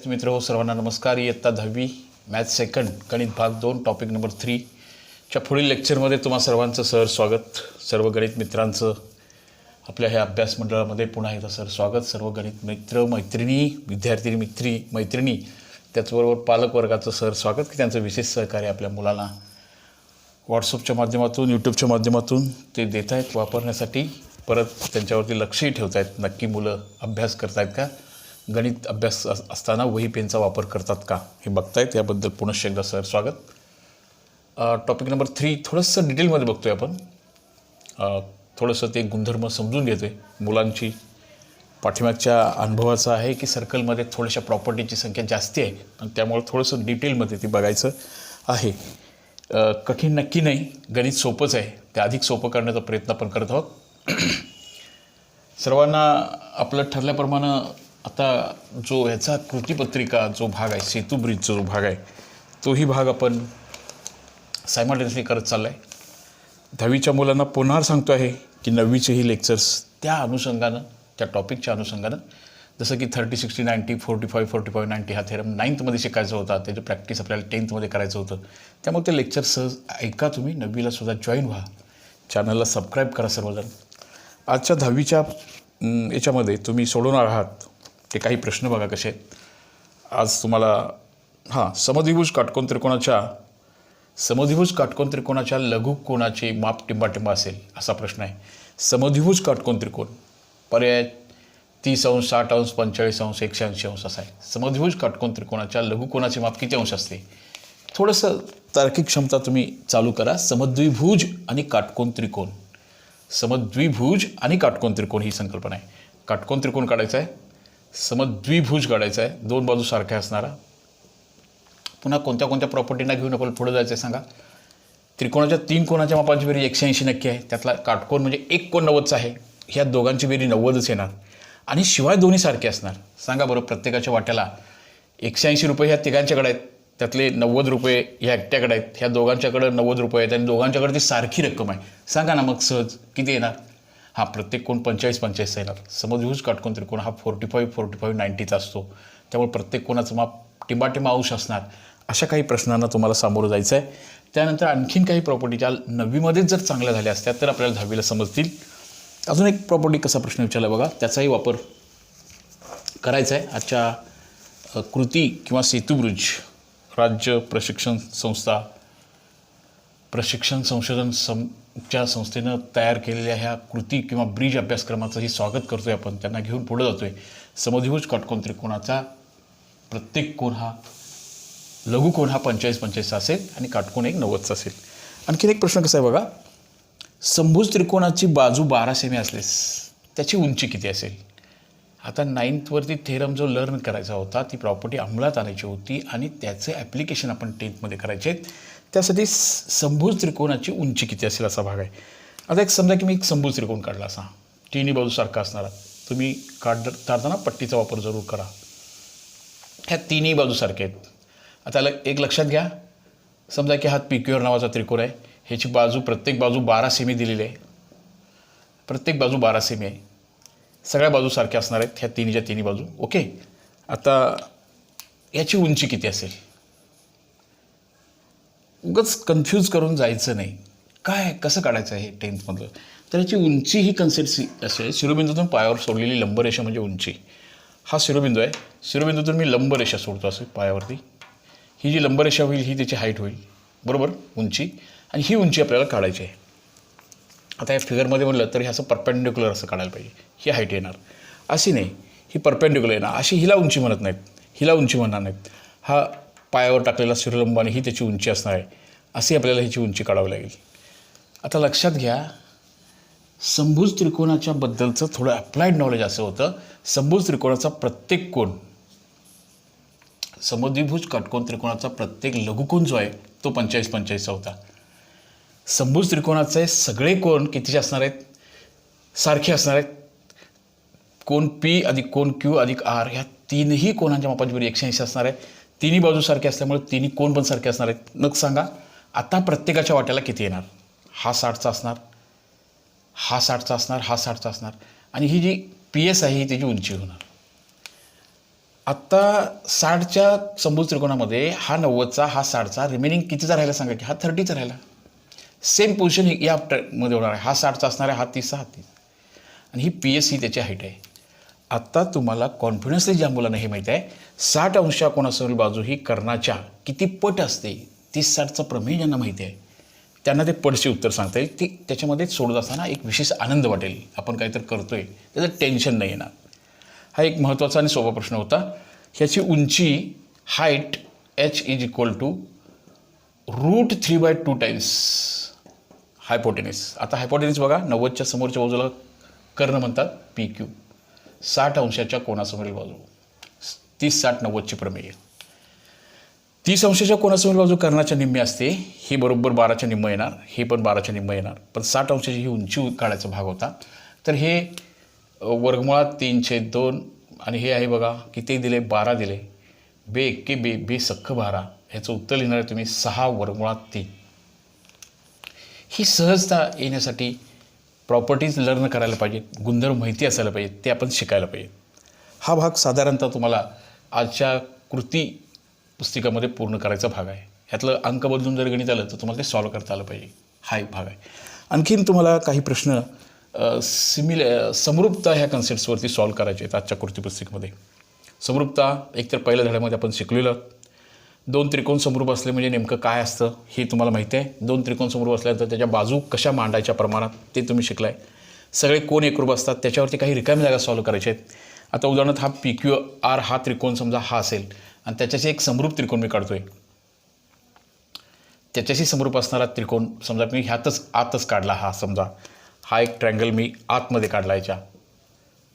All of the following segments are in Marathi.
मित्र हो सर्वांना नमस्कार. इयत्ता 10वी मॅथ्स सेकंड गणित भाग 2 टॉपिक नंबर 3 च्या पुढील लेक्चरमध्ये तुम्हा सर्वांचं स्वागत. सर्व गणित मित्रांचं आपल्या ह्या अभ्यास मंडळामध्ये पुन्हा एकदा स्वागत. सर्व गणित मित्र मैत्रिणी विद्यार्थी मैत्रिणी त्याचबरोबर पालक वर्गाचं स्वागत की त्यांचं विशेष सहकार्य आपल्या मुलांना व्हॉट्सअपच्या माध्यमातून यूट्यूबच्या माध्यमातून ते देत आहेत वापरण्यासाठी. परत त्यांच्यावरती लक्षही ठेवत आहेत, नक्की मुलं अभ्यास करत आहेत का, गणित अभ्यास असताना वही पेनचा वापर करतात का हे बघतायत. याबद्दल पुनश्च एकदा स्वागत. टॉपिक नंबर 3 थोडंसं डिटेलमध्ये बघतोय आपण. थोडंसं ते गुणधर्म समजून घेतो आहे. मुलांची पाठीमागच्या अनुभवाचा आहे की सर्कलमध्ये थोड्याशा प्रॉपर्टीची संख्या जास्ती आहे आणि त्यामुळे थोडंसं डिटेलमध्ये ते बघायचं आहे. कठीण नक्की नाही, गणित सोपंच आहे. ते अधिक सोपं करण्याचा प्रयत्न आपण करत आहोत. सर्वांना आपलं ठरल्याप्रमाणे आता जो ह्याचा कृतीपत्रिका जो भाग आहे, सेतू ब्रिजचा जो भाग आहे, तोही भाग आपण सायमल्टेनियसली करत चालला आहे. 10वीच्या मुलांना पुन्हा सांगतो आहे की 9वीचेही लेक्चर्स त्या अनुषंगानं, त्या टॉपिकच्या अनुषंगानं, जसं की 30, 60, 90, 45, 45, 90 हा थेरम 9thमध्ये शिकायचा होता, त्याची प्रॅक्टिस आपल्याला 10thमध्ये करायचं होतं. त्यामुळे ते लेक्चर सहज ऐका तुम्ही. 9वीला सुद्धा जॉईन व्हा, चॅनलला सबस्क्राईब करा सर्वजण. आजच्या 10वीच्या याच्यामध्ये तुम्ही सोडवणार आहात ते काही प्रश्न बघा कसे आहेत. आज तुम्हाला समद्विभुज काटकोन त्रिकोणाच्या लघु कोणाचे माप टिंबाटिंबा असेल असा प्रश्न आहे. समद्विभुज काटकोन त्रिकोण पर्याय 30 अंश, 60 अंश, 45 अंश, 180 अंश असा आहे. समद्विभुज काटकोन त्रिकोणाच्या लघु कोणाचे माप किती अंश असते? थोडंसं तार्किक क्षमता तुम्ही चालू करा. समद्विभुज आणि काटकोन त्रिकोण, समद्विभुज आणि काटकोन त्रिकोण ही संकल्पना आहे. काटकोन त्रिकोण काढायचा आहे, समद्विभुज काढायचा आहे, दोन बाजू सारख्या असणारा. पुन्हा कोणत्या कोणत्या प्रॉपर्टींना घेऊन आपण पुढे जायचं आहे सांगा. त्रिकोणाच्या 3 कोणाच्या मापांची बेरीज 180 नक्की आहे. त्यातला काटकोन म्हणजे एक कोण 90चा आहे. ह्या दोघांची बेरीज 90च येणार आणि शिवाय दोन्ही सारखे असणार. सांगा बरं, प्रत्येकाच्या वाट्याला 180 रुपये ह्या तिघांच्याकडे आहेत, त्यातले 90 रुपये ह्या एकट्याकडे आहेत, ह्या दोघांच्याकडे 90 रुपये आहेत आणि दोघांच्याकडे ती सारखी रक्कम आहे. सांगा ना मग सहज किती येणार? प्रत्येक कोण 45 येणार. समद्विभुज काटकोन त्रिकोण हा 45, 90चा असतो. त्यामुळे प्रत्येक कोणाचं माप टिंबाटिंबा अंश असणार. अशा काही प्रश्नांना तुम्हाला सामोरं जायचं आहे. त्यानंतर आणखीन काही प्रॉपर्टी ज्या 9वीमध्येच जर चांगल्या झाल्या असत्या तर आपल्याला 10वीला समजतील. अजून एक प्रॉपर्टी कसा प्रश्न विचारला बघा, त्याचाही वापर करायचा आहे. आजच्या कृती किंवा सेतुब्रिज राज्य प्रशिक्षण संस्था प्रशिक्षण संशोधन च्या संस्थेनं तयार केलेल्या ह्या कृती किंवा ब्रिज अभ्यासक्रमाचंही स्वागत करतो आहे आपण. त्यांना घेऊन पुढे जातो आहे. समद्विभुज काटकोन त्रिकोणाचा प्रत्येक कोण हा लघु कोण हा 45 असेल आणि काटकोन एक 90चा असेल. आणखीन एक प्रश्न कसा आहे बघा, समभुज त्रिकोणाची बाजू 12 सेमी असल्यास त्याची उंची किती असेल? आता 9thवरती थेरम जो लर्न करायचा होता, ती प्रॉपर्टी अंमलात आणायची होती आणि त्याचे ॲप्लिकेशन आपण 10thमध्ये करायचे आहेत. त्यासाठी समभुज त्रिकोणाची उंची किती असेल असा भाग आहे. आता एक समजा की मी एक समभुज त्रिकोण काढला असा, तिन्ही बाजू सारखा असणारा. तुम्ही काढताना पट्टीचा वापर जरूर करा. ह्या तिन्ही बाजू सारख्या आहेत. आता एक लक्षात घ्या, समजा की हा PQR नावाचा त्रिकोण आहे. ह्याची बाजू प्रत्येक बाजू 12 सेमी दिलेली आहे. प्रत्येक बाजू 12 सेमी आहे. सगळ्या बाजू सारख्या असणार आहेत, ह्या तिन्हीच्या तिन्ही बाजू. ओके, आता याची उंची किती असेल? उगाच कन्फ्यूज करून जायचं नाही. काय कसं काढायचं आहे 10thमधलं? तर याची उंची ही कन्सेप्ट असेल, शिरोबिंदूतून पायावर सोडलेली लंबरेषा म्हणजे उंची. हा शिरोबिंदू आहे, शिरोबिंदूतून मी लंबरेषा सोडतो असे पायावरती. ही जी लंबरेषा होईल ही त्याची हाईट होईल, बरोबर, उंची. आणि ही उंची आपल्याला काढायची आहे. आता या फिगरमध्ये म्हणलं तर हे असं परपेंडिक्युलर असं काढायला पाहिजे. ही हाईट येणार, अशी नाही, ही परपेंडिक्युलर येणार. अशी हिला उंची म्हणत नाहीत, हिला उंची म्हणणार नाहीत. हा पायावर टाकलेला शिरोलंब आणि ही त्याची उंची असणार आहे. अशी आपल्याला ह्याची उंची काढावी लागेल. आता लक्षात घ्या, समभुज त्रिकोणाच्या बद्दलचं थोडं अप्लाइड नॉलेज असं होतं, समभुज त्रिकोणाचा प्रत्येक कोण, समद्विभुज काटकोन त्रिकोणाचा प्रत्येक लघुकोन जो आहे तो 45चा होता. समभुज त्रिकोणाचे सगळे कोण कितीचे असणार आहेत? सारखे असणार आहेत. कोण P अधिक कोण Q अधिक R ह्या तीनही कोणांच्या मापाची बेरीज 180 असणार आहे. तिन्ही बाजू सारखे असल्यामुळे तिन्ही कोण पण सारखे असणार आहेत. मग सांगा आता प्रत्येकाच्या वाट्याला किती येणार? हा 60चा असणार, हा 60चा असणार, हा 60चा असणार आणि ही जी PS आहे ही त्याची उंची होणार. आत्ता 60च्या समभुज त्रिकोणामध्ये हा 90चा, हा 60चा, रिमेनिंग कितीचा राहिला सांगा की? हा 30चा राहिला. सेम पोझिशन या मध्ये होणार आहे. हा 60चा असणार आहे, हा 30चा, हा 30. आणि ही PS ही त्याची हाईट आहे. आत्ता तुम्हाला कॉन्फिडन्सली ज्या मुलांना हे माहीत आहे, 60 अंशा कोणासमोरील बाजू ही कर्णाच्या किती पट असते, 30-60चा प्रमेय ज्यांना माहिती आहे त्यांना ते पटचे उत्तर सांगता येईल. ती त्याच्यामध्ये सोडत असताना एक विशेष आनंद वाटेल. आपण काहीतरी करतोय, त्याचं टेन्शन नाही येणार. हा एक महत्त्वाचा आणि सोपा प्रश्न होता. ह्याची उंची हाईट h = √3/2 टाइम्स हायपोटेनिस. आता हायपोटेनिस बघा, 90च्या समोरच्या बाजूला कर्ण म्हणतात PQ. 60 अंशाच्या कोणासमोरील बाजू, 30-60-90ची प्रमेय. 30 अंशाच्या कोणासमोरील बाजू कर्णाच्या निम्मे असते. ही बरोबर 12च्या निम्म येणार, हे पण 12च्या निम्म येणार. पण 60 अंशाची ही उंची काढायचा भाग होता. तर हे वर्गमुळात 3/2 आणि हे आहे बघा किती दिले, 12 दिले. बे एक्के बे, बे सख्ख 12. ह्याचं उत्तर लिहिणार आहे तुम्ही 6/3. ही सहजता येण्यासाठी प्रॉपर्टीज लर्न करायला पाहिजेत, गुणधर्म माहिती असायला पाहिजेत, ते आपण शिकायला पाहिजे. हा भाग साधारणतः तुम्हाला आजच्या कृती पुस्तिकामध्ये पूर्ण करायचा भाग आहे. ह्यातलं अंक बदलून जर गणित आलं तर तुम्हाला ते सॉल्व करता आलं पाहिजे. हा एक भाग आहे. आणखीन तुम्हाला काही प्रश्न समरूपता ह्या कन्सेप्ट्सवरती सॉल्व करायचे आहेत आजच्या कृती पुस्तिकेमध्ये. समरूपता एकतर पहिल्या धड्यामध्ये आपण शिकलेलं. 2 त्रिकोण समरूप असले म्हणजे नेमकं काय असतं हे तुम्हाला माहिती आहे. 2 त्रिकोण समरूप असल्यानंतर त्याच्या बाजू कशा मांडायच्या प्रमाणात ते तुम्ही शिकलाय. सगळे कोण एकरूप असतात त्याच्यावरती काही रिकाम्या जागा सॉल्व करायच्या आहेत. आता उदाहरणार्थ हा PQR हा त्रिकोण समजा हा असेल आणि त्याच्याशी एक समरूप त्रिकोण मी काढतोय. त्याच्याशी समरूप असणारा त्रिकोण समजा मी ह्यातच आतच काढला. हा समजा हा एक ट्रँगल मी आतमध्ये काढला याच्या,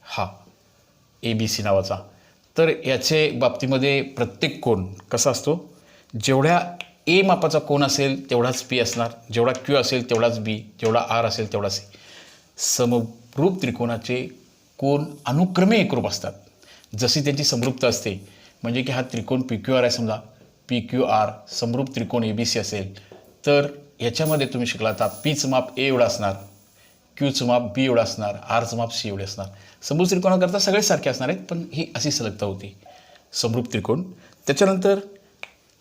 हा ABC नावाचा. तर याचे बाबतीमध्ये प्रत्येक कोण कसा असतो, जेवढ्या A मापाचा कोण असेल तेवढाच P असणार, जेवढा Q असेल तेवढाच B, जेवढा R असेल तेवढाच C. समरूप त्रिकोणाचे कोण अनुक्रमे एकरूप असतात जशी त्यांची समरूपता असते. म्हणजे की हा त्रिकोण PQR आहे समजा, PQR समरूप त्रिकोण ABC असेल तर याच्यामध्ये तुम्ही शिकला आता Pचं माप A एवढं असणार, Qचं माप B एवढं असणार, Rचं माप C एवढे असणार. समरूप त्रिकोणाकरता सगळे सारखे असणार आहेत, पण ही अशी सलगता होती समरूप त्रिकोण. त्याच्यानंतर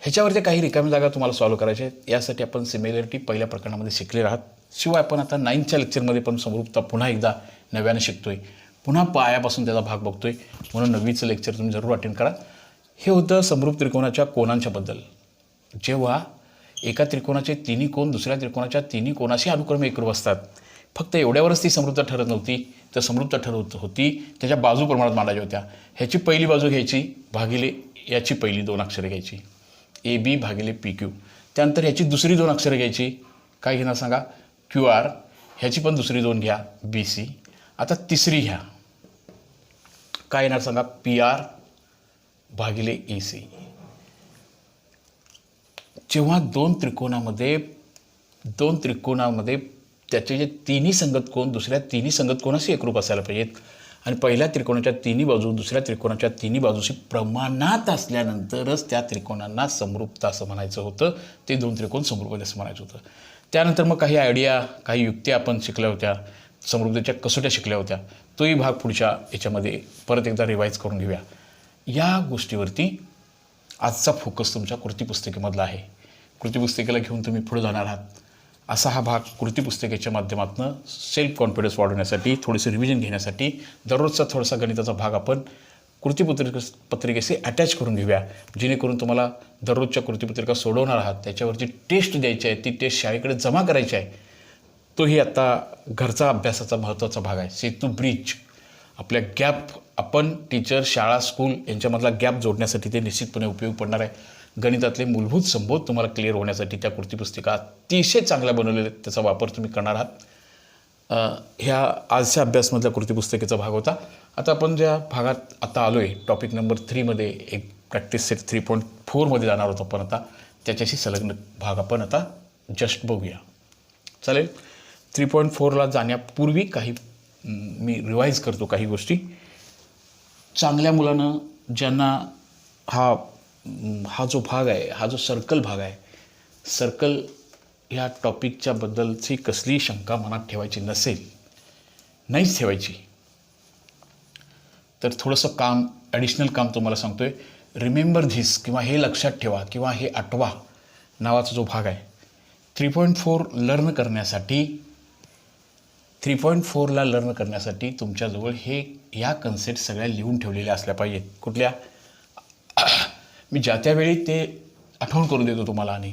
ह्याच्यावरती काही रिकामी जागा तुम्हाला सॉल्व करायच्या आहेत. यासाठी आपण सिमिलॅरिटी पहिल्या प्रकरणामध्ये शिकले आहात. शिवाय आपण आता 9च्या लेक्चरमध्ये पण समरूपता पुन्हा एकदा नव्याने शिकतोय, पुन्हा पायापासून त्याचा भाग बघतोय. म्हणून 9वीचं लेक्चर तुम्ही जरूर अटेंड करा. हे होतं समरूप त्रिकोणाच्या कोनांच्याबद्दल. जेव्हा एका त्रिकोणाचे तिन्ही कोण दुसऱ्या त्रिकोणाच्या तिन्ही कोणाशी अनुक्रमे एकरूप असतात, फक्त एवढ्यावरच ती समरूपता ठरत नव्हती, तर समरूपता ठरत होती त्याच्या बाजू प्रमाणात मांडायच्या होत्या. ह्याची पहिली बाजू घ्यायची भागिले याची पहिली 2 अक्षरे घ्यायची, AB भागिले PQ. त्यानंतर ह्याची दुसरी 2 अक्षरे घ्यायची, काय घेणार सांगा, QR. ह्याची पण दुसरी 2 घ्या, BC. आता तिसरी घ्या, काय येणार सांगा, PR भागिले AC. जेव्हा दोन त्रिकोणामध्ये त्याचे जे तिन्ही संगत कोण दुसऱ्या तिन्ही संगत कोणाशी एकरूप असायला पाहिजेत आणि पहिल्या त्रिकोणाच्या तिन्ही बाजू दुसऱ्या त्रिकोणाच्या तिन्ही बाजूशी प्रमाणात असल्यानंतरच त्या त्रिकोणांना समरूपता असं म्हणायचं होतं. ते 2 त्रिकोण समरूप असं म्हणायचं होतं. त्यानंतर मग काही आयडिया, काही युक्त्या आपण शिकल्या होत्या, समरूपतेच्या कसोट्या शिकल्या होत्या. तोही भाग पुढच्या याच्यामध्ये परत एकदा रिवाईज करून घेऊया. या गोष्टीवरती आजचा फोकस तुमच्या कृतीपुस्तिकेमधला आहे. कृतीपुस्तिकेला घेऊन तुम्ही पुढे जाणार आहात. असा हा भाग कृतीपुस्तिकेच्या माध्यमातून सेल्फ कॉन्फिडन्स वाढवण्यासाठी, थोडीशी रिव्हिजन घेण्यासाठी दररोजचा थोडासा गणिताचा भाग आपण कृतीपत्रिकेशी अटॅच करून घेऊया, जेणेकरून तुम्हाला दररोजच्या कृतीपत्रिका सोडवणार आहात त्याच्यावरची टेस्ट द्यायची आहे, ती टेस्ट शाळेकडे जमा करायची आहे. तोही आता घरचा अभ्यासाचा महत्त्वाचा भाग आहे. सेतू ब्रिज आपल्या गॅप, आपण टीचर, शाळा, स्कूल यांच्यामधला गॅप जोडण्यासाठी ते निश्चितपणे उपयोग पडणार आहे. गणितातले मूलभूत संबोध तुम्हाला क्लिअर होण्यासाठी त्या कृतीपुस्तिका अतिशय चांगल्या बनवलेल्या आहेत, त्याचा वापर तुम्ही करणार आहात. ह्या आजच्या अभ्यासमधल्या कृतीपुस्तिकेचा भाग होता. आता आपण ज्या भागात आता आलो आहे, टॉपिक नंबर 3मध्ये एक प्रॅक्टिस सेट 3.4मध्ये जाणार होतो आपण. आता त्याच्याशी संलग्न भाग आपण आता जस्ट बघूया, चालेल. 3.4ला जाण्यापूर्वी काही मी रिवाईज करतो काही गोष्टी. चांगल्या मुलानं ज्यांना हा जो भाग आहे, हा जो सर्कल भाग आहे, सर्कल ह्या टॉपिकच्या बद्दलची कसली शंका मनात ठेवायची नसेल, नाहीच ठेवायची, तर थोडंसं काम ॲडिशनल काम तुम्हाला सांगतो आहे. रिमेंबर धिस किंवा हे लक्षात ठेवा किंवा हे आठवा नावाचा जो भाग आहे 3.4 लर्न करण्यासाठी 3.4ला लर्न करण्यासाठी तुमच्याजवळ ह्या कन्सेप्ट सगळ्या लिहून ठेवलेल्या असल्या पाहिजेत. कुठल्या? मी ज्या त्यावेळी ते आठवण करून देतो तुम्हाला. आणि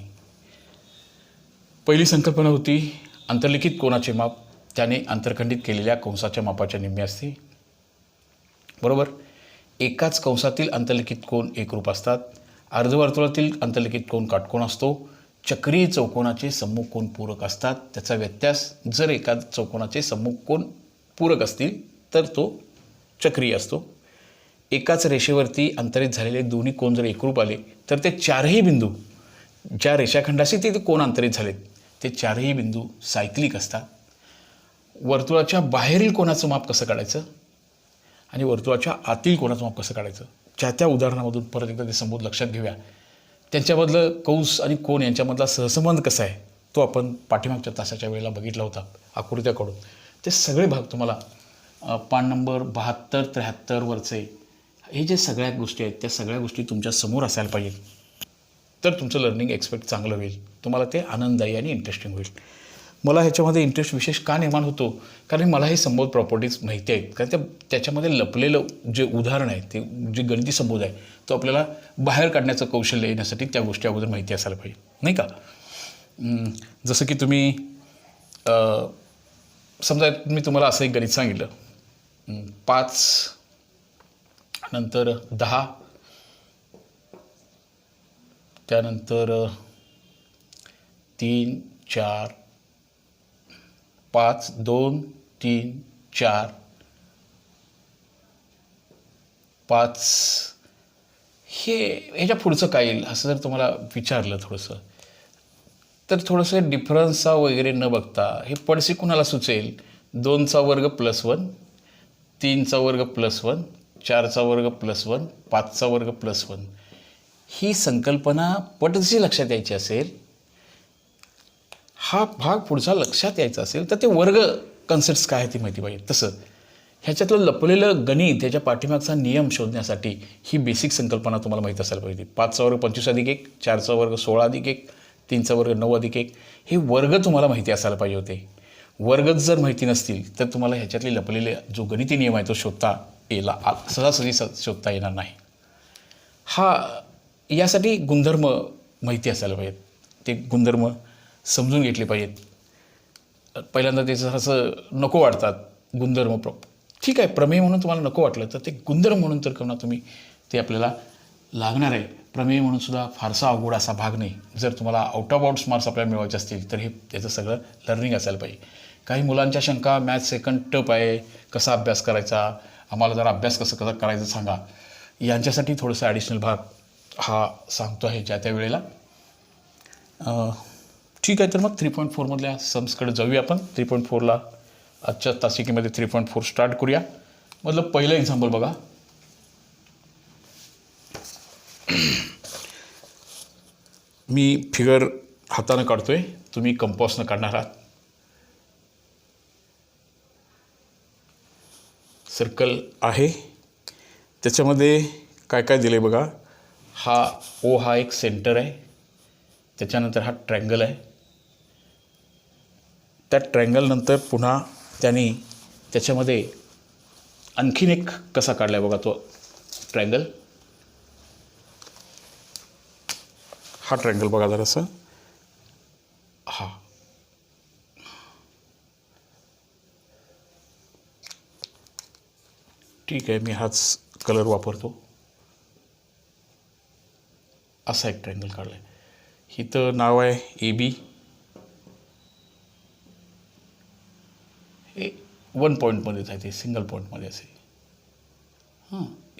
पहिली संकल्पना होती अंतर्लिखित कोनाचे माप त्याने अंतर्खंडित केलेल्या कंसाच्या मापाच्या निम्मे असते. बरोबर. एकाच कंसातील अंतर्लिखित कोन एकरूप असतात. अर्धवर्तुळातील अंतर्लिखित कोन काटकोन असतो. चक्रीय चौकोनाचे सम्मुख कोन पूरक असतात. त्याचा व्यत्यास जर एका चौकोनाचे सम्मुख कोन पूरक असतील तर तो चक्रीय असतो. एकाच रेषेवरती अंतरित झालेले दोन्ही कोन जर एकरूप आले तर ते चारही बिंदू ज्या रेषाखंडाशी ते कोन अंतरित झालेत ते चारही बिंदू सायक्लिक असतात. वर्तुळाच्या बाहेरील कोनाचं माप कसं काढायचं आणि वर्तुळाच्या आतील कोनाचं माप कसं काढायचं त्या उदाहरणामधून परत एकदा ते संबोध लक्षात घेऊया. त्यांच्यामधलं कंस आणि कोन यांच्यामधला सहसंबंध कसा आहे तो आपण पाठीमागच्या तासाच्या वेळेला बघितला होता आकृत्याकडून. ते सगळे भाग तुम्हाला पान नंबर 72, 73 वरचे हे जे सगळ्या गोष्टी आहेत त्या सगळ्या गोष्टी तुमच्या समोर असायला पाहिजेत. तर तुमचं लर्निंग एक्सपेक्ट चांगलं होईल. तुम्हाला ते आनंददायी आणि इंटरेस्टिंग होईल. मला ह्याच्यामध्ये इंटरेस्ट विशेष का निर्माण होतो कारण मला हे संबोध प्रॉपर्टीज माहिती आहेत. कारण त्याच्यामध्ये लपलेलं जे उदाहरण आहे ते जे गणिती संबोध आहे तो आपल्याला बाहेर काढण्याचं कौशल्य येण्यासाठी त्या गोष्टी अगोदर माहिती असायला पाहिजे नाही का. जसं की तुम्ही समजा मी तुम्हाला असं एक गणित सांगितलं 5 नंतर 10 त्यानंतर 3 4 5 2 3 4 5 ह्याच्या पुढचं काय येईल असं जर तुम्हाला विचारलं थोडंसं तर थोडंसं डिफरन्सचा वगैरे न बघता हे पडसे कुणाला सुचेल 2चा वर्ग +1 3चा वर्ग +1 4चा वर्ग +1 5चा वर्ग +1 ही संकल्पना पटकशी लक्षात यायची असेल हा भाग पुढचा लक्षात यायचा असेल तर ते वर्ग कन्सेप्ट्स काय आहे ती माहिती पाहिजे. तसं ह्याच्यातलं लपलेलं गणित त्याच्या पाठीमागचा नियम शोधण्यासाठी ही बेसिक संकल्पना तुम्हाला माहीत असायला पाहिजे. 5चा वर्ग 25+1 4चा वर्ग 16+1 3चा वर्ग 9+1 हे वर्ग तुम्हाला माहिती असायला पाहिजे होते. वर्गच जर माहिती नसतील तर तुम्हाला ह्याच्यातले लपलेले जो गणिती नियम आहे तो शोधता सहजासहजी शोधता येणार नाही. यासाठी गुणधर्म माहिती असायला पाहिजेत. ते गुणधर्म समजून घेतले पाहिजेत. पहिल्यांदा ते असं नको वाटतात गुणधर्म ठीक आहे प्रमेय म्हणून तुम्हाला नको वाटलं तर ते गुणधर्म म्हणून तर करणं तुम्ही ते आपल्याला लागणार आहे. प्रमेय म्हणून सुद्धा फारसा अवघड असा भाग नाही. जर तुम्हाला आउट ऑफ आउट्स मार्क्स आपल्याला मिळवायचे असतील तर त्याचं सगळं लर्निंग असायला पाहिजे. काही मुलांच्या शंका मॅथ्स सेकंड टप आहे कसा अभ्यास करायचा आम्हाला जरा अभ्यास कसं करायचं सांगा यांच्यासाठी थोडंसं ॲडिशनल भाग हा सांगतो आहे ज्या त्या वेळेला. ठीक आहे तर मग 3.4मधल्या सम्सकडे जाऊया आपण. 3.4ला आजच्या तासिकेमध्ये 3.4 स्टार्ट करूया. मधलं पहिलं एक्झाम्पल बघा. मी फिगर हातानं काढतोय तुम्ही कंपासनं काढणार आहात. सर्कल आहे त्याच्यामध्ये काय काय दिलं आहे बघा. हा एक सेंटर आहे. त्याच्यानंतर हा ट्रँगल आहे. त्या ट्रँगलनंतर पुन्हा त्यांनी त्याच्यामध्ये आणखीन एक कसा काढला आहे बघा तो ट्रँगल. हा ट्रँगल बघा जरासं. ठीक आहे मी हाच कलर वापरतो. असा एक ट्रँगल काढला आहे. इथं नाव आहे AB. हे 1 पॉईंटमध्येच आहे ते सिंगल पॉईंटमध्ये असेल.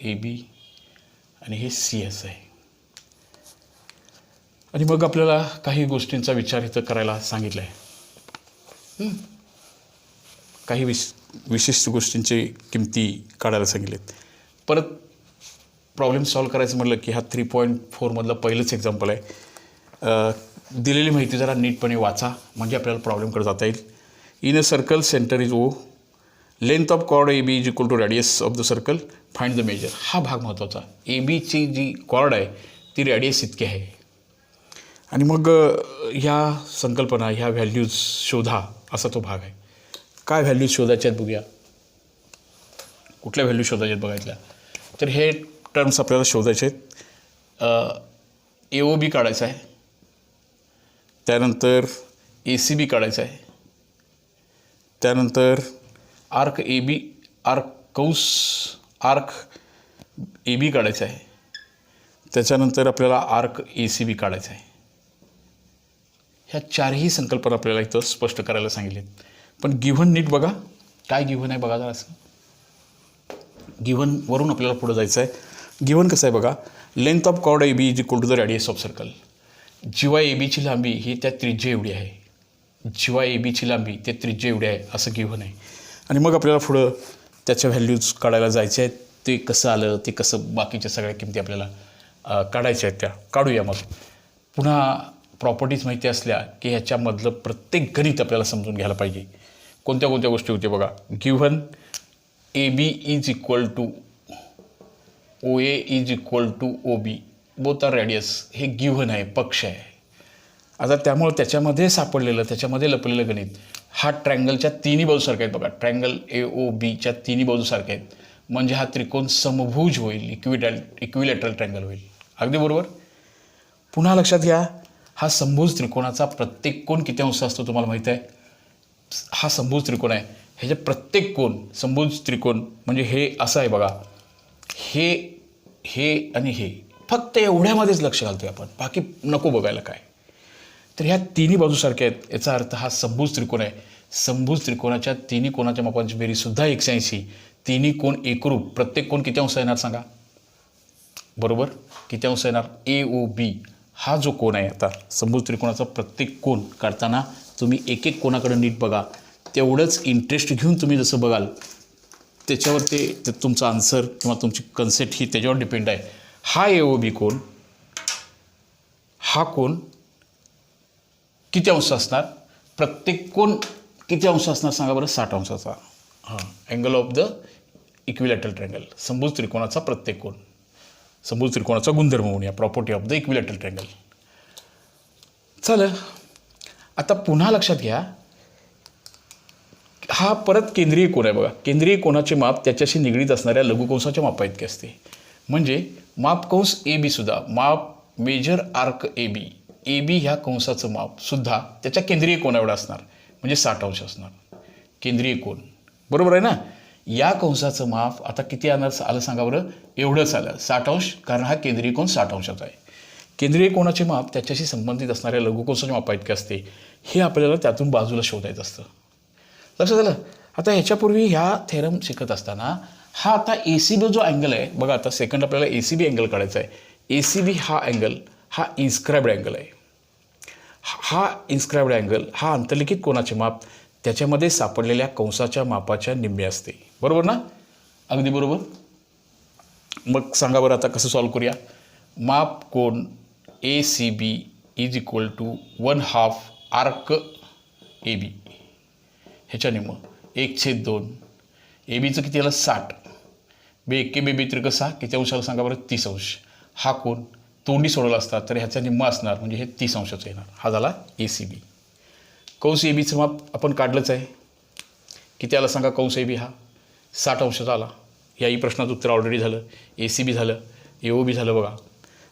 AB आणि हे CS आहे. आणि मग आपल्याला काही गोष्टींचा विचार इथं करायला सांगितलं आहे. काही विशिष्ट गोष्टींची किमती काढायला सांगितलेत. परत प्रॉब्लेम सॉल्व करायचं म्हटलं की हा 3.4मधलं पहिलंच एक्झाम्पल आहे. दिलेली माहिती जरा नीटपणे वाचा म्हणजे आपल्याला प्रॉब्लेमकडे जाता येईल. In a circle centre is O length of chord A B is equal to radius of the circle, find the measure. हा भाग महत्त्वाचा. ए बीची जी कॉर्ड आहे ती रॅडियस इतकी आहे. आणि मग ह्या संकल्पना, ह्या व्हॅल्यूज शोधा असा तो भाग आहे. काय व्हॅल्यूज शोधायच्या आहेत बघूया. कुठल्या व्हॅल्यू शोधायच्या आहेत बघायच्या. तर हे टर्म्स आपल्याला शोधायचे आहेत. ए ओ बी काढायचं आहे, त्यानंतर ए सी बी काढायचं आहे, त्यानंतर arc A B, arc A बी काढायचं आहे, त्याच्यानंतर आपल्याला आर्क ए सी बी काढायचं आहे. ह्या चारही संकल्पना आपल्याला इथं स्पष्ट करायला सांगितलेत. पण गिव्हन नीट बघा, काय गिव्हन आहे बघा जरा. असं गिव्हनवरून आपल्याला पुढं जायचं आहे. गिव्हन कसं आहे बघा. Length of chord A B is equal to the radius of circle. जेव्हा ए बीची लांबी ही त्या त्रिज्या एवढी आहे, जेव्हा ए बीची लांबी ते त्रिज्या एवढी आहे असं गिव्हन आहे. आणि मग आपल्याला पुढं त्याच्या व्हॅल्यूज काढायला जायचे आहेत. ते कसं आलं, ते कसं, बाकीच्या सगळ्या किमती आपल्याला काढायच्या आहेत त्या काढूया. मग पुन्हा प्रॉपर्टीज माहिती असल्या की ह्याच्यामधलं प्रत्येक गणित आपल्याला समजून घ्यायला पाहिजे. कोणत्या कोणत्या गोष्टी होते बघा. Given A B is equal to O A is equal to O B, both are radius. हे गिव्हन आहे, पक्ष आहे. आता त्यामुळे त्याच्यामध्ये सापडलेलं, त्याच्यामध्ये लपलेलं गणित हा ट्रँगलच्या तिन्ही बाजूसारखं आहेत बघा. ट्रँगल ए ओ बीच्या तिन्ही बाजूसारखे आहेत. म्हणजे हा त्रिकोण समभुज होईल, इक्विलॅटरल ट्रँगल होईल. अगदी बरोबर. पुन्हा लक्षात घ्या, हा समभुज त्रिकोणाचा प्रत्येक कोण किती अंश असतो तुम्हाला माहीत आहे. हा समभुज त्रिकोण आहे, ह्याचे प्रत्येक कोण, समभुज त्रिकोण म्हणजे हे असं आहे बघा. हे आणि हे फक्त एवढ्यामध्येच लक्ष घालतोय आपण, बाकी नको बघायला काय. तर ह्या तिन्ही बाजूसारख्या आहेत, याचा अर्थ हा समभुज त्रिकोण आहे. समभुज त्रिकोणाच्या तिन्ही कोणाच्या मापांची बेरीजसुद्धा 180. तिन्ही कोण एकरूप, प्रत्येक कोण किती अंश येणार सांगा बरोबर. किती अंश येणार. ए ओ बी हा जो कोण आहे, आता समभुज त्रिकोणाचा प्रत्येक कोण काढताना तुम्ही एक एक कोणाकडे नीट बघा. तेवढंच इंटरेस्ट घेऊन तुम्ही जसं बघाल त्याच्यावर ते तुमचा आन्सर किंवा तुमची कन्सेप्ट ही त्याच्यावर डिपेंड आहे. हा ए ओ बी कोण, हा कोण किती अंश असणार. प्रत्येक कोण किती अंश असणार सांगा बरं. 60 अंशाचा. Angle of the equilateral triangle. समभुज त्रिकोणाचा प्रत्येक कोण, समभुज त्रिकोणाचा गुणधर्म म्हणूया, property of the equilateral triangle. चला आता पुन्हा लक्षात घ्या, हा परत केंद्रीय कोण आहे बघा. केंद्रीय कोणाचे माप त्याच्याशी निगडीत असणाऱ्या लघुकंसाच्या मापाइतके असते. म्हणजे मापकंस ए बी सुद्धा, माप major arc A B, A B ह्या कंसाचं मापसुद्धा त्याच्या केंद्रीय कोणाएवढं असणार, म्हणजे 60 अंश असणार. केंद्रीय कोण बरोबर आहे ना. या कंसाचं माप आता किती आलं सांगा बरं. एवढंच आलं, 60 अंश, कारण हा केंद्रीय कोण 60 अंशाचा आहे. केंद्रीय कोणाचे माप त्याच्याशी संबंधित असणाऱ्या लघुकंसाच्या मापाइतके असते. हे आपल्याला त्यातून बाजूला शोधायचं असतं. लक्षात झालं. आता ह्याच्यापूर्वी ह्या थेरम शिकत असताना हा आता ए सी बी जो अँगल आहे बघा, आता सेकंड आपल्याला ए सी बी अँगल काढायचा आहे. ए सी बी हा अँगल हा इन्स्क्राइब्ड अँगल आहे. हा इन्स्क्राइब्ड अँगल हा अंतर्लिखित कोणाचे माप त्याच्यामध्ये सापडलेल्या कंसाच्या मापाच्या निम्मे असते. बरोबर ना. अगदी बरोबर. मग सांगा बरं आता कसं सॉल्व करूया. माप कोण A C B is equal to 1/2 arc A B, ह्याच्या निम्म 1/2. ए बीचं किती आलं 60. बे एके बे त्रिक 6 किती अंशाला सांगा बरं 30 अंश. हा कोण तोंडी सोडवला असता तर ह्याचा निम्मा असणार, म्हणजे हे 30 अंशाचं येणार. हा झाला ए सी बी. कंस ए बीचं माप आपण काढलंच आहे. किती आला सांगा कंस ए बी हा 60 अंशाचा आला. याही प्रश्नाचं उत्तर ऑलरेडी झालं. ए सी बी झालं, ए ओ बी झालं बघा.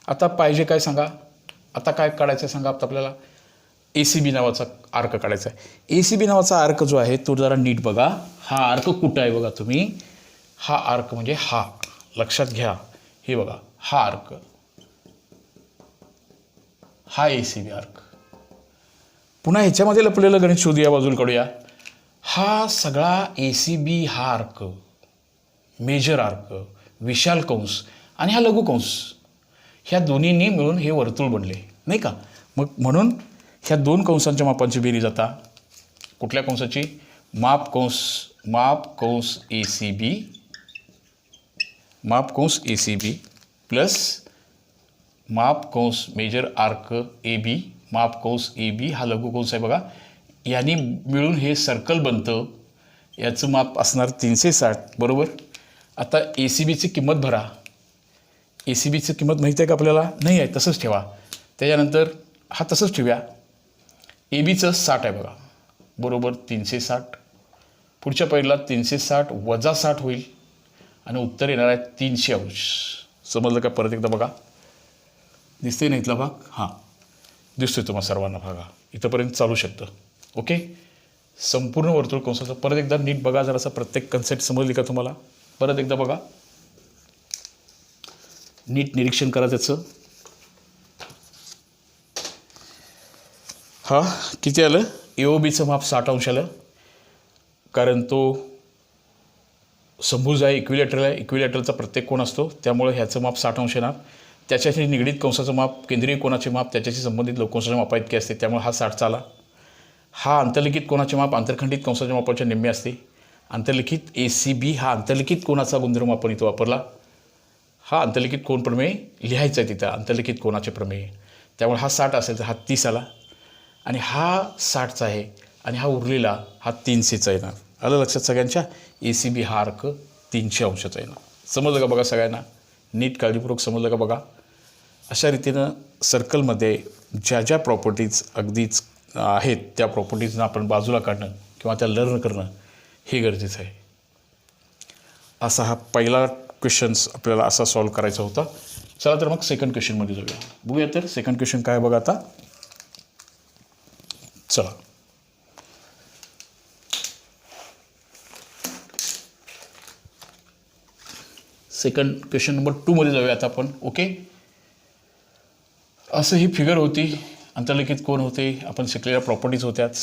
आता पाहिजे काय सांगा. आता काय काढायचं आहे सांगा. आता आपल्याला ए सी बी नावाचा आर्क काढायचा आहे. ए सी बी नावाचा आर्क जो आहे तो जरा नीट बघा. हा आर्क कुठं आहे बघा तुम्ही. हा आर्क म्हणजे हा, लक्षात घ्या. हे बघा हा आर्क, हा ए सी बी आर्क. पुन्हा ह्याच्यामध्ये लपलेलं गणित शोधूया, बाजूला काढूया. हा सगळा ए सी बी हा आर्क, मेजर आर्क, विशाल कंस आणि हा लघु कंस, ह्या दोन्हींनी मिळून हे वर्तुळ बनले नाही का. मग म्हणून ह्या दोन कंसांच्या मापांची बेरीज आता कुठल्या कंसाची. माप कंस ए सी बी, माप कंस ए सी बी प्लस माप कंस मेजर आर्क ए बी, माप कंस ए बी हा लघु कंस आहे बघा. यांनी मिळून हे सर्कल बनतं. याचं माप असणार 360 बरोबर. आता ए सी बीची किंमत भरा. ए सी बीची किंमत माहिती आहे का आपल्याला? नाही आहे, तसंच ठेवा. त्याच्यानंतर हा तसंच ठेवूया. ए बीचं 60 आहे बघा बरोबर 360. पुढच्या पहिला 360 वजा 60 होईल आणि उत्तर येणार आहे 300 अंश. समजलं का? परत एकदा बघा. दिसते ना इथला भाग? हां दिसतोय तुम्हाला सर्वांना भागा. इथंपर्यंत चालू शकतं. ओके. संपूर्ण वर्तुळ कंसाचं परत एकदा नीट बघा. जरासा प्रत्येक कन्सेप्ट समजली का तुम्हाला? परत एकदा बघा, नीट निरीक्षण करा त्याचं. हा किती आलं? AOBचं माप 60 अंश आलं, कारण तो समभुज आहे, इक्विलॅटरल आहे. इक्विलॅटरलचा प्रत्येक कोण असतो, त्यामुळे ह्याचं माप 60 अंश येणार. त्याच्याशी निगडीत कंसाचं माप, केंद्रीय कोणाचे माप त्याच्याशी संबंधित लघुकंसाच्या मापा इतके असते, त्यामुळे हा 60चा आला. हा आंतरलिखित कोणाचे माप आंतरखंडित कंसाच्या मापाच्या निम्मे असते. आंतरलिखित ACB हा आंतरलिखित कोणाचा गुणधर्म आपण इथं वापरला. हा आंतरलिखित कोण प्रमेय लिहायचा आहे तिथं, आंतरलिखित कोणाचे प्रमेय. त्यामुळे हा 60 असेल तर हा 30 आला आणि हा 60चा आहे आणि हा उरलेला हा 300चा येणार. आलं लक्षात सगळ्यांच्या? ACB हा अर्क 300 अंशाचा येणार. समजलं का बघा सगळ्यांना? नीट काळजीपूर्वक समजलं का बघा? अशा रीतीनं सर्कलमध्ये ज्या ज्या प्रॉपर्टीज अगदीच आहेत त्या प्रॉपर्टीजना आपण बाजूला काढणं किंवा त्या लर्न करणं हे गरजेचं आहे. असा हा पहिला क्वेश्चन्स आपल्याला असा सॉल्व करायचा होता. चला तर मग सेकंड क्वेश्चनमध्ये जाऊया. बघूया तर सेकंड क्वेश्चन काय बघा आता. चला सेकंड क्वेश्चन नंबर 2 मध्ये जाऊया आता आपण. ओके. असं ही फिगर होती, अंतर्लिखित कोण होते, आपण शिकलेल्या प्रॉपर्टीज होत्याच.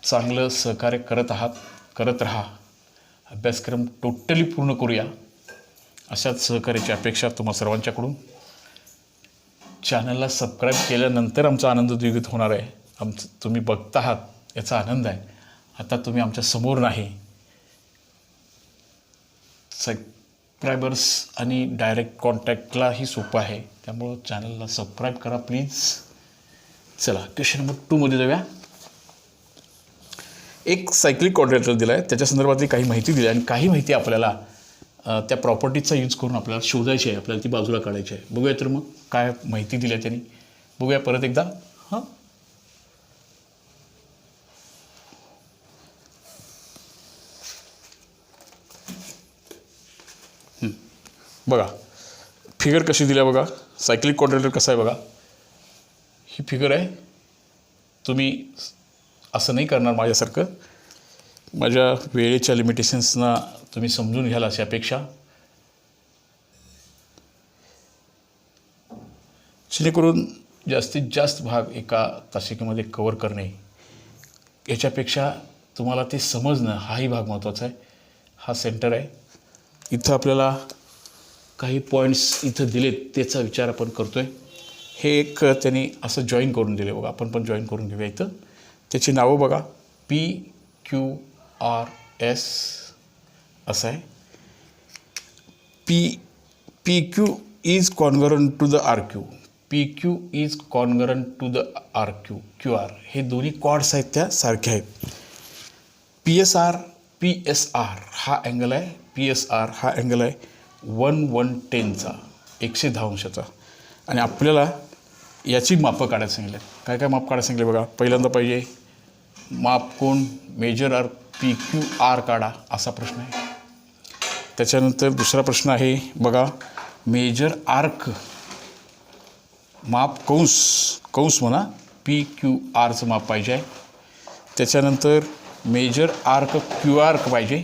चांगलं सहकार्य करत राहा. अभ्यासक्रम टोटली पूर्ण करूया अशाच सहकार्याची अपेक्षा तुम्हा सर्वांच्याकडून. चॅनलला सबस्क्राईब केल्यानंतर आमचा आनंद द्विगुणित होणार आहे. तुम्ही बघता आहात याचा आनंद आहे. आता तुम्ही आमच्या समोर नाही. सबस्क्रायबर्स आणि डायरेक्ट कॉन्टॅक्टलाही सोपं आहे, त्यामुळं चॅनलला सबस्क्राईब करा प्लीज. चला क्वेश्चन नंबर 2 मध्ये जाऊया. एक सायक्लिक क्वाड्रिलेटरल दिला आहे, त्याच्या संदर्भातली काही माहिती दिली आहे आणि काही माहिती आपल्याला त्या प्रॉपर्टीजचा यूज करून आपल्याला शोधायची आहे, आपल्याला ती बाजूला काढायची आहे. बघूया तर मग काय माहिती दिली आहे त्यांनी. बघूया परत एकदा. हां बघा फिगर कशी दिली आहे बघा. सायक्लिक क्वाड्रिलेटरल कसा आहे बघा. ही फिगर आहे. तुम्ही असं नाही करणार माझ्यासारखं. माझ्या वेळेच्या लिमिटेशन्सना तुम्ही समजून घ्याल अशी अपेक्षा. जेणेकरून जास्तीत जास्त भाग एका तासिकेमध्ये कवर करणे, याच्यापेक्षा तुम्हाला ते समजणं हाही भाग महत्त्वाचा आहे. हा सेंटर आहे. इथं आपल्याला काही पॉईंट्स इथं दिलेत त्याचा विचार आपण करतो आहे. हे एक त्यांनी असं जॉईन करून दिले बघा. आपण पण जॉईन करून घेऊया. इथं त्याची नावं बघा. PQRS असं आहे. PQ is congruent to the RQ. PQ is congruent to the RQ. QR हे दोन्ही कॉर्ड्स आहेत त्या सारख्या आहेत. PSR हा अँगल आहे. PSR हा अँगल आहे 1/110चा 110 अंशाचा. आणि आपल्याला याची मापं काढायला सांगितलं. काय काय माप काढायला सांगितले बघा. पहिल्यांदा पाहिजे माप कोण, मेजर आर्क PQR काढा असा प्रश्न आहे. त्याच्यानंतर दुसरा प्रश्न आहे बघा, मेजर आर्क माप कंस म्हणा PQRचं माप पाहिजे आहे. त्याच्यानंतर मेजर आर्क QR पाहिजे,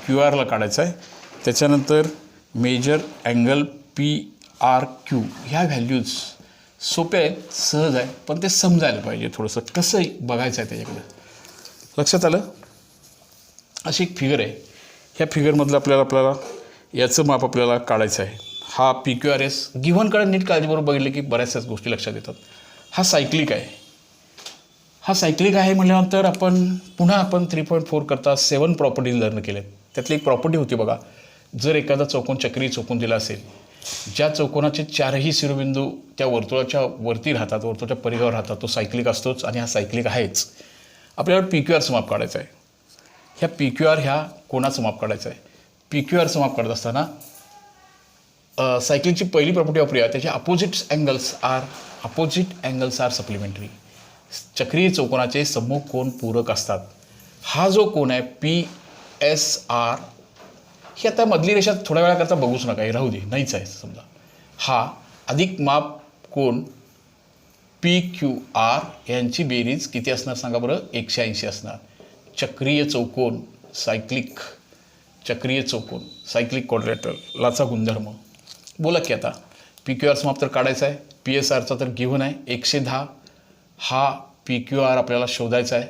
QRला काढायचं आहे. त्याच्यानंतर मेजर अँगल PRQ. ह्या व्हॅल्यूज सोप्या आहेत, सहज आहे, पण ते समजायला पाहिजे थोडंसं कसं बघायचं आहे त्याच्याकडे. लक्षात आलं? अशी एक फिगर आहे. ह्या फिगरमधलं आपल्याला याचं माप आपल्याला काढायचं आहे. हा PQRS गिव्हनकडे नीट काळजीबरोबर बघितलं की बऱ्याचशाच गोष्टी लक्षात येतात. हा सायक्लिक आहे. हा सायक्लिक आहे म्हटल्यानंतर आपण 3.4 करता 7 प्रॉपर्टीज लर्न केल्यात. त्यातली एक प्रॉपर्टी होती बघा. जर एखादा चौकोन चक्री चौकोन दिला असेल, ज्या चौकोनाचे 4ही शिरोबिंदू त्या वर्तुळाच्या वरती राहतात, वर्तुळाच्या परिघावर राहतात, तो सायक्लिक असतोच आणि हा सायक्लिक आहेच. आपल्याला पी क्यू आरचं माप काढायचं आहे. ह्या पी क्यू आर ह्या कोणाचं माप काढायचं आहे? पी क्यू आरचं माप काढत असताना सायकलिंगची पहिली प्रॉपर्टी वापरूया. त्याचे अपोजिट अँगल्स आर सप्लिमेंटरी. चक्रीय चौकोनाचे सम्मुख कोन पूरक असतात. हा जो कोन आहे पी एस आर, ही आता मधली रेषा थोड्या वेळाकरता बघूच नका, हे राहू दे, नाहीच आहे समजा. हा अधिक माप कोन पी क्यू आर यांची बेरीज किती असणार सांगा बरं? 180 असणार. चक्रीय चौकोन सायक्लिक क्वाड्रिलॅटरलचा गुणधर्म बोला की आता पी क्यू आरचं माप तर काढायचं आहे. पी एस आरचा तर गिव्हन आहे 110. हा पी क्यू आर आपल्याला शोधायचा आहे.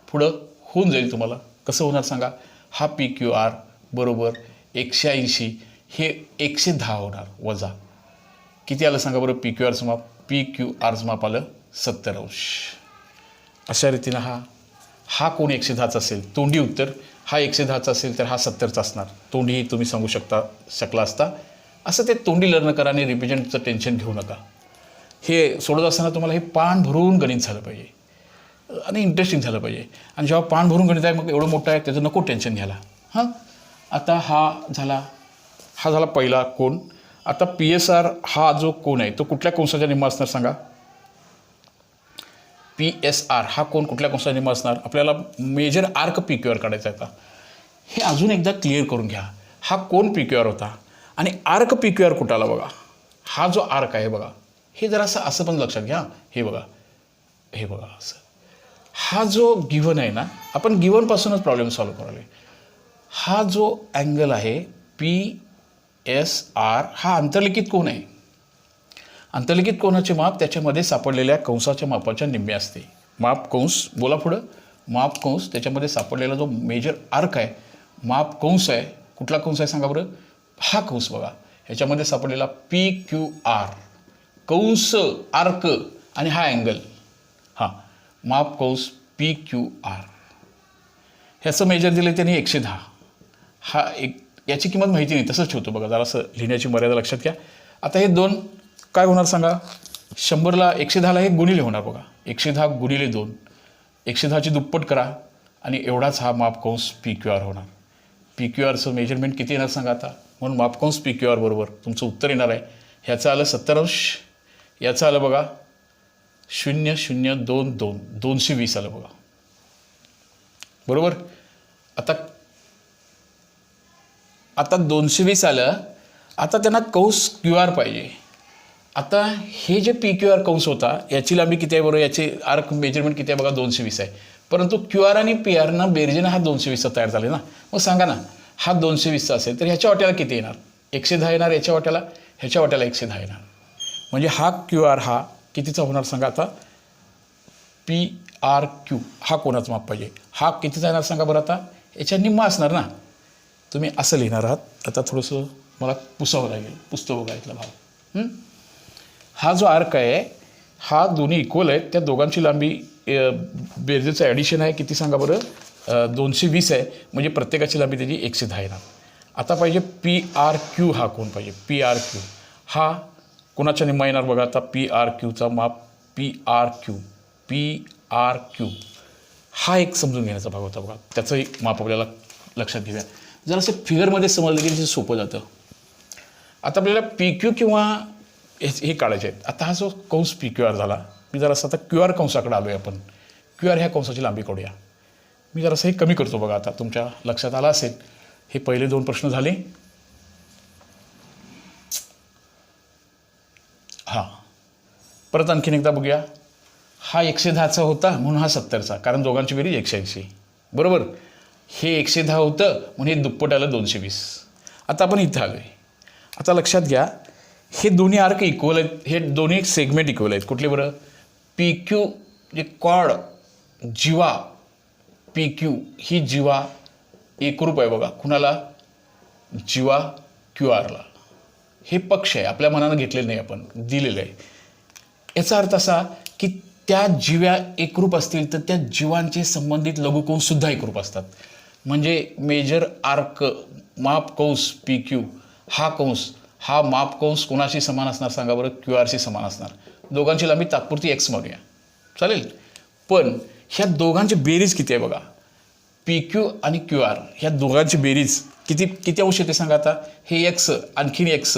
पुढं होऊन जाईल तुम्हाला. कसं होणार सांगा? हा पी क्यू आर बरोबर 180, हे 110 होणार वजा किती आलं सांगा बरं? पी क्यू आरचं माप, पी क्यू आरचं माप आलं 70 अंश. अशा रीतीनं हा कोण 110चा असेल, तोंडी उत्तर हा 110चा असेल तर हा 70चा असणार. तोंडी तुम्ही सांगू शकला असता. असं ते तोंडी लर्न करा आणि रिप्रेझेंटचं टेन्शन घेऊ नका. हे सोडत असताना तुम्हाला हे पान भरून गणित झालं पाहिजे आणि इंटरेस्टिंग झालं पाहिजे. आणि जेव्हा पान भरून गणित आहे मग एवढं मोठं आहे त्याचं नको टेन्शन घ्यायला. हां, आता हा झाला पहिला कोन. आता पी एस आर हा जो कोन आहे तो कुठल्या कंसाच्या निम्मा असणार सांगा? पी एस आर हा कोन कुठल्या कंसाच्या निम्मा असणार? आपल्याला major arc P Q R काढायचा आहे. आता हे अजून एकदा क्लिअर करून घ्या. हा कोन पी क्यू आर होता आणि आर्क पी क्यू आर कुठं आला बघा? हा जो आर्क आहे बघा, हे जरासं असं पण लक्षात घ्या. हे बघा असं. हा जो गिव्हन आहे ना, आपण गिव्हनपासूनच प्रॉब्लेम सॉल्व्ह करायला. हा जो अँगल आहे पी एस आर हा अंतर्लिखित कोन आहे. अंतर्लिखित कोनाचे माप त्याच्यामध्ये सापडलेल्या कंसाच्या मापाच्या निम्मे असते. माप कंस बोला पुढं. माप कंस त्याच्यामध्ये सापडलेला जो मेजर आर्क आहे, माप कंस आहे. कुठला कंस आहे सांगा बरं? हा कंस बघा, ह्याच्यामध्ये सापडलेला पी क्यू आर कंस आर्क आणि हा अँगल, हां माप कंस पी क्यू आर, ह्याचं मेजर दिलं त्यांनी 110. हा याची किंमत माहिती नाही, तसंच ठेवतो बघा. जरासं लिहिण्याची मर्यादा लक्षात घ्या. आता हे दोन काय होणार सांगा? 100ला 110ला हे गुणिले होणार बघा. 110 गुणिले 2, 110ची दुप्पट करा आणि एवढाच हा माप कंस पी क्यू आर होणार. पी क्यू आरचं मेजरमेंट किती येणार सांगा आता? म्हणून माप कंस पी क्यू आर बरोबर तुमचं उत्तर येणार आहे. ह्याचं आलं 70 अंश, याचं आलं बघा 0022, 220 आलं बघा बरोबर. आता 220 आलं. आता त्यांना कंस क्यू आर पाहिजे. आता हे जे पी क्यू आर कंस होता याची लांबी किती आहे बरोबर? याचे आर्क मेजरमेंट किती आहे बघा? 220 आहे. परंतु क्यू आर आणि पी आरनं बेरजेनं हा 220चा तयार झाले ना. मग सांगा ना, हा 220चा असेल तर ह्याच्या वाट्याला किती येणार? 110 येणार याच्या वाट्याला, ह्याच्या वाट्याला 110 येणार. म्हणजे हा क्यू आर हा कितीचा होणार सांगा आता? पी आर क्यू हा कोणाचा माप पाहिजे? हा कितीचा येणार सांगा बरं आता? याच्या निम्मा असणार ना. तुम्ही असं लिहिणार आहात. आता थोडंसं मला पुसावं लागेल, पुसतो बघा इथला भाव. हा जो आर्क आहे हा दोन्ही इक्वल आहेत. त्या दोघांची लांबी बेरजेचं ॲडिशन आहे किती सांगा बरं? 220 आहे. म्हणजे प्रत्येकाची लांबी त्याची 110 येणार. आता पाहिजे पी आर क्यू हा कोण पाहिजे? पी आर क्यू हा कोणाच्या निम्मा येणार बघा आता? पी आर क्यूचा माप पी आर क्यू हा एक समजून घेण्याचा भाग होता बघा. त्याचंही माप आपल्याला लक्षात घेऊया. जर असं फिगरमध्ये समजलं की ते सोपं जातं. आता आपल्याला पी क्यू किंवा हे काढायचे आहेत. आता हा जो कंस पी क्यू आर झाला, मी जरासं आता क्यू आर कंसाकडे आलो आहे. आपण क्यू आर ह्या कंसाची लांबी काढूया. मी जरासं हे कमी करतो बघा. आता तुमच्या लक्षात आलं असेल हे पहिले 2 प्रश्न झाले. हां, परत आणखीन एकदा बघूया. हा 110चा होता म्हणून हा 70चा, कारण दोघांची बेरीज 180 बरोबर. हे 110 होतं म्हणून हे दुप्पट आलं 220. आता आपण इथं आलो आहे. आता लक्षात घ्या हे दोन्ही आर्क इक्वल आहेत. हे दोन्ही सेगमेंट इक्वल आहेत. कुठले बरं? पी क्यू जे कॉड जीवा पी क्यू ही जीवा एकरूप आहे बघा. कुणाला? जीवा क्यू आरला. हे पक्ष आहे, आपल्या मनानं घेतलेलं नाही, आपण दिलेलं आहे. याचा अर्थ असा की त्या जीव्या एकरूप असतील तर त्या जीवांचे संबंधित लघुकंससुद्धा एकरूप असतात. म्हणजे मेजर आर्क माप कंस पी क्यू हा माप कंस कोणाशी समान असणार सांगा बरं? क्यू आरशी समान असणार. दोघांची लांबी तात्पुरती एक्स म्हणूया चालेल. पण ह्या दोघांची बेरीज किती आहे बघा. पी क्यू आणि क्यू आर ह्या दोघांची बेरीज किती अंश येते सांगा आता. हे एक्स आणखीन एक्स,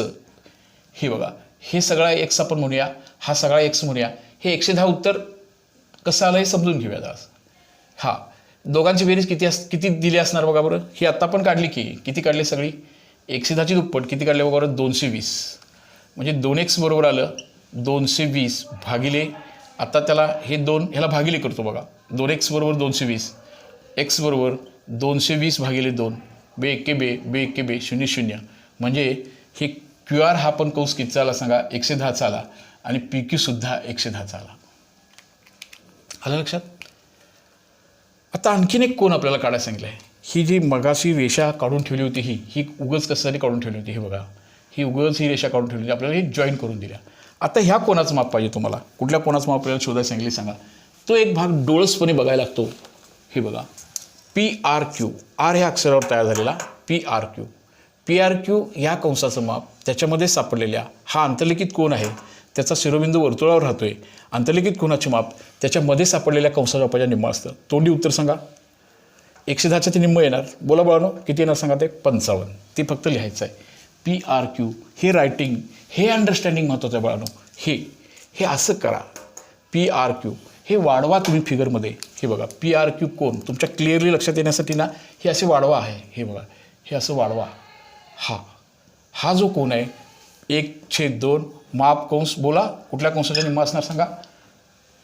हे बघा हे सगळा एक्स आपण म्हणूया, हा सगळा एक्स म्हणूया. हे 110 उत्तर कसं आलं हे समजून घेऊया जरा. हा दोघांची बेरीज किती दिली असणार बघा बरं. ही आत्ता पण काढली की किती काढली सगळी 110ची दुप्पट किती काढले बघा बरं 220. म्हणजे 2x बरोबर आलं 220 भागिले, आता त्याला हे 2 ह्याला भागिले करतो बघा. 2x बरोबर 220, x बरोबर 220 भागिले 2, बे एके बे 0 0. म्हणजे हे क्यू आर हा पण कंस कितीचा आला सांगा 110चा आला आणि पी क्यू सुद्धा 110चा आला. आलं लक्षात. आता आणखीन एक कोण आपल्याला काढायला सांगितलं आहे. ही जी मगाशी रेषा काढून ठेवली होती ही उगच कशासाठी काढून ठेवली होती हे बघा. ही उगच ही रेषा काढून ठेवली होती, आपल्याला ही जॉईन करून दिल्या. आता ह्या कोणाचं माप पाहिजे तुम्हाला, कुठल्या कोणाचं माप आपल्याला शोधायला सांगितले सांगा. तो एक भाग डोळसपणे बघायला लागतो. हे बघा पी आर क्यू, आर ह्या अक्षरावर तयार झालेला P R Q. P R Q ह्या कंसाचं माप त्याच्यामध्ये सापडलेल्या हा आंतरलिखित कोण आहे त्याचा शिरोबिंदू वर्तुळावर राहतोय. आंतरलिखित कोणाचे माप त्याच्यामध्ये सापडलेल्या कंसाच्या मापाच्या निम्म असतं. तोंडी उत्तर सांगा. 110च्या ते निम्म येणार. बोला बाळांनो किती येणार सांगा ते 55. ते फक्त लिहायचं आहे. पी आर क्यू हे रायटिंग हे अंडरस्टँडिंग महत्त्वाचं आहे बाळांनो. हे असं करा. पी आर क्यू हे वाढवा तुम्ही फिगरमध्ये. हे बघा पी आर क्यू कोण तुमच्या क्लिअरली लक्षात येण्यासाठी ना हे असे वाढवा आहे. हे बघा हे असं वाढवा. हा जो कोण आहे 1/2 माप कंस बोला कुठल्या कंसाच्या निम्मा असणार सांगा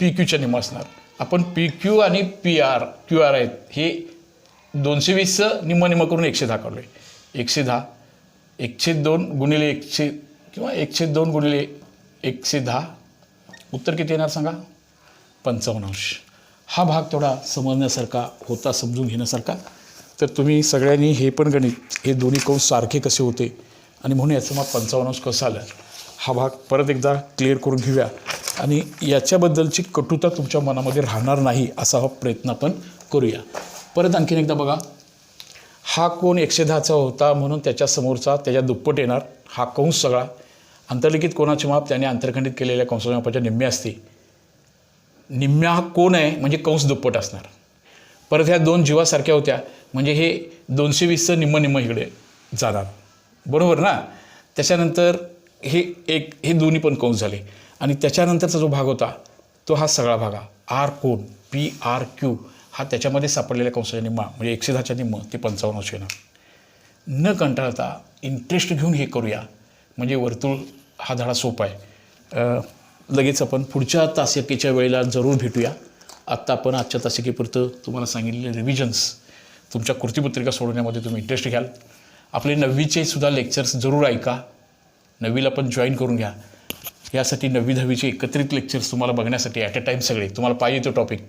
पी क्यूच्या निम्मा असणार. आपण पी क्यू आणि क्यू आर आहेत हे 220चं निम्म करून 110 काढलो आहे. 110 1/2 गुणिले 100 किंवा 1/2 गुणिले 110 उत्तर किती येणार सांगा 55 अंश. हा भाग थोडा समजण्यासारखा होता, समजून घेण्यासारखा. तर तुम्ही सगळ्यांनी हे पण गणित हे दोन्ही कंस सारखे कसे होते आणि म्हणून याचं माप 55 अंश कसं आलं हा भाग परत एकदा क्लिअर करून घेऊया आणि याच्याबद्दलची कटुता तुमच्या मनामध्ये राहणार नाही असा हा प्रयत्न आपण करूया. परत आणखीन एकदा बघा. हा कोण 110चा होता म्हणून त्याच्यासमोरचा त्याच्या दुप्पट येणार. हा कंस सगळा आंतरलिखित कोणाचे माप त्याने आंतरखंडित केलेल्या कंसाच्या मापाच्या निम्मे असते. निम्म्या हा कोण आहे म्हणजे कंस दुप्पट असणार. परत ह्या 2 जीवासारख्या होत्या म्हणजे हे 220चं निम्म इकडे जाणार. बरोबर ना. त्याच्यानंतर हे दोन्ही पण कंस झाले आणि त्याच्यानंतरचा जो भाग होता तो हा सगळा भाग आर कोण पी आर क्यू हा त्याच्यामध्ये सापडलेल्या कंसाच्या निम्मा म्हणजे 110च्या निम्म ते 55 अंश येणार. न कंटाळता इंटरेस्ट घेऊन हे करूया म्हणजे वर्तुळ हा धडा सोपा आहे. लगेच आपण पुढच्या तासिकेच्या वेळेला जरूर भेटूया. आत्ता आपण आजच्या तासिकेपुरतं तुम्हाला सांगितलेले रिव्हिजन्स तुमच्या कृतीपत्रिका सोडवण्यामध्ये तुम्ही इंटरेस्ट घ्याल. आपले 9वीचे सुद्धा लेक्चर्स जरूर ऐका. 9वीला पण जॉईन करून घ्या. यासाठी 9वी 10वीचे एकत्रित लेक्चर्स तुम्हाला बघण्यासाठी ॲट अ टाईम सगळे तुम्हाला पाहिजे तो टॉपिक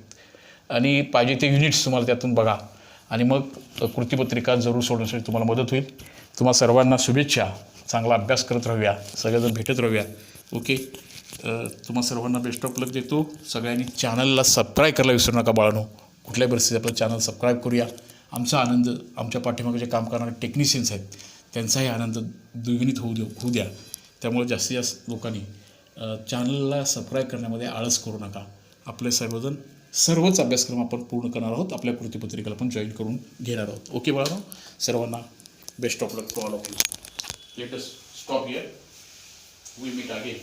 आणि पाहिजे ते युनिट्स तुम्हाला त्यातून बघा आणि मग कृतीपत्रिका जरूर सोडवण्यासाठी तुम्हाला मदत होईल. तुम्हा सर्वांना शुभेच्छा. चांगला अभ्यास करत राहूया. सगळेजण भेटत राहूया. ओके. तुम्हा सर्वांना बेस्ट ऑफ लक देतो. सगळ्यांनी चॅनलला सबस्क्राईब करायला विसरू नका बाळांनो. कुठल्याही परिस्थितीत आपलं चॅनल सबस्क्राईब करूया. आमचा आनंद आमच्या पाठीमागे जे काम करणारे टेक्निशियन्स आहेत त्यांचाही आनंद द्विगुणित होऊ द्या. त्यामुळे जास्तीत जास्त लोकांनी चॅनलला सबस्क्राईब करण्यामध्ये आळस करू नका. आपले सर्वच अभ्यासक्रम आपण पूर्ण करणार आहोत. आपल्या कृतीपत्रिकेला पण जॉईन करून घेणार आहोत. ओके बाळांनो. सर्वांना best of luck to all of you. Let us stop here. We meet again.